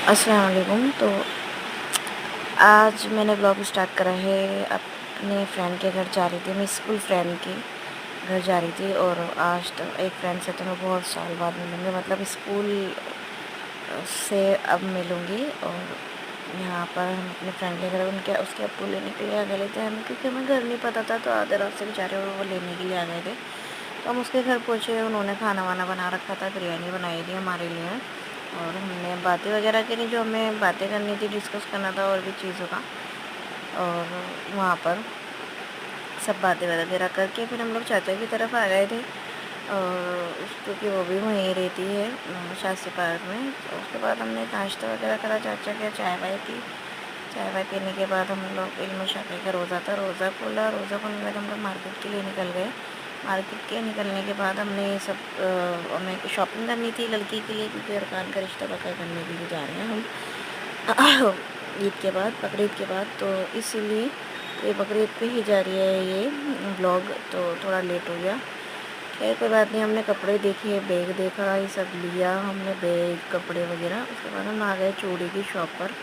अस्सलाम वालेकुम। तो आज मैंने ब्लॉग स्टार्ट करा है। अपने फ्रेंड के घर जा रही थी, मैं स्कूल फ्रेंड के घर जा रही थी। और आज तो एक फ्रेंड से तो मैं बहुत साल बाद मिलूँगी, मतलब स्कूल से अब मिलूँगी। और यहाँ पर हम अपने फ्रेंड के घर उनके उसके अब्बू लेने के लिए आ गए थे हमें, क्योंकि हमें घर नहीं पता था। तो आधे रास्ते बेचारे वो लेने के लिए आ गए थे। तो हम उसके घर पहुँचे, उन्होंने खाना वाना बना रखा था, बिरयानी बनाई थी हमारे लिए। और हमने बातें वगैरह करी, जो हमें बातें करनी थी, डिस्कस करना था और भी चीज़ों का। और वहाँ पर सब बातें वगैरह करके फिर हम लोग चाचा की तरफ आ गए थे। और क्योंकि वो भी वहीं रहती है शास्त्री पार्क में। तो उसके बाद हमने नाश्ता वगैरह करा, चाचा के चाय वाय पी। चाय वाय पीने के बाद हम लोग इल्म शाफी का रोज़ा था, रोज़ा खोला। रोज़ा खोलने के बाद हम लोग मार्केट के लिए निकल गए। मार्केट के निकलने के बाद हमने सब हमें शॉपिंग करनी थी लड़की के लिए, क्योंकि अरकान का रिश्ता पक्का करने के लिए जा रहे हैं हम ईद के बाद, बकरीद के बाद। तो इसीलिए ये बकरीद पे ही जा रही है ये ब्लॉग, तो थोड़ा लेट हो गया। खैर कोई बात नहीं। हमने कपड़े देखे, बैग देखा, ये सब लिया हमने, बैग कपड़े वगैरह। उसके बाद हम आ गए चूड़ी की शॉप पर।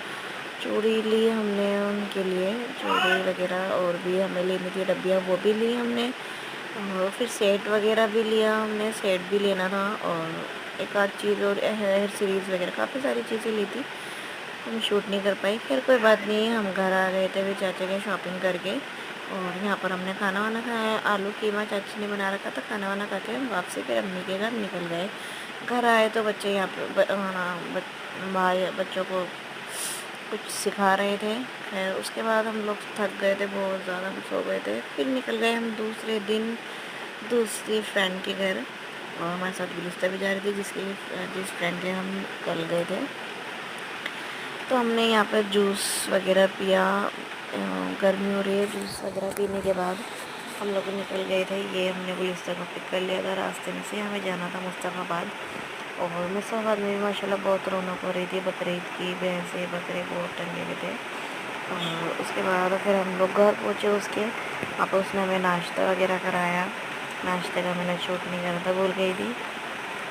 चूड़ी ली हमने उनके लिए, चूड़ी वगैरह और भी हमें लेनी थी डब्बियाँ, वो भी ली हमने। और फिर सेट वगैरह भी लिया हमने, सेट भी लेना था। और एक आध चीज़ और हेयर सीरीज़ वगैरह काफ़ी सारी चीज़ें ली थी, हम शूट नहीं कर पाए। खैर कोई बात नहीं। हम घर आ गए थे फिर चाचा के शॉपिंग करके। और यहाँ पर हमने खाना वाना खाया, आलू कीमा चाची ने बना रखा था। खाना वाना खा के हम वापसी फिर अम्मी के घर निकल गए। घर आए तो बच्चे यहाँ पर भाई बच्चों को कुछ सिखा रहे थे। खैर उसके बाद हम लोग थक गए थे बहुत ज़्यादा, हम सो गए थे। फिर निकल गए हम दूसरे दिन दूसरी फ्रेंड के घर। और हमारे साथ गुलिस्ता भी जा रही थी, जिस फ्रेंड के हम कल गए थे। तो हमने यहाँ पर जूस वगैरह पिया। गर्मी हो रही है, जूस वगैरह पीने के बाद हम लोग निकल गए थे। ये हमने गुलिस्ता को पिक कर लिया था रास्ते में से, हमें जाना था मुस्तफ़ाबाद। और मुस्तफ़ाबाद में भी माशाल्लाह बहुत रौनक हो रही थी, बकरीद की भैंसे बकरे बहुत टंगे हुए थे। और उसके बाद फिर हम लोग घर पहुँचे उसके। वहाँ पर उसने हमें नाश्ता वगैरह कराया। नाश्ते का मैंने शूट नहीं करा था, भूल गई थी।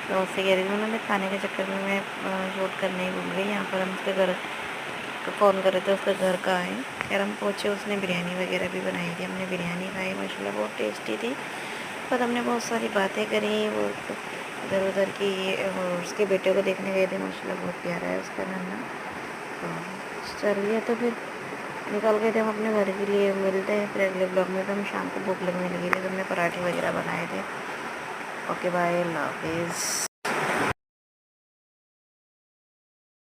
तो उससे कह रही थी उन्होंने, खाने के चक्कर में मैं शूट करने ही भूल गई। यहाँ पर हम उसके घर फ़ोन कर रहे थे, उसका घर कहाँ है। खैर हम पहुँचे, उसने बिरयानी वगैरह भी बनाई थी, हमने बिरयानी खाई, माशाल्लाह बहुत टेस्टी थी। पर हमने बहुत सारी बातें करी, वो इधर उधर की। और उसके बेटे को देखने गए थे, माशाल्लाह बहुत प्यारा है उसका नन्ना। तो चलिए, तो फिर निकल गए थे हम अपने घर के लिए। मिलते हैं फिर अगले ब्लॉग में। तो हम शाम को भूख लगने लगी थी, तो हमने पराठे वगैरह बनाए थे। ओके बाय, अल्लाह हाफिज़।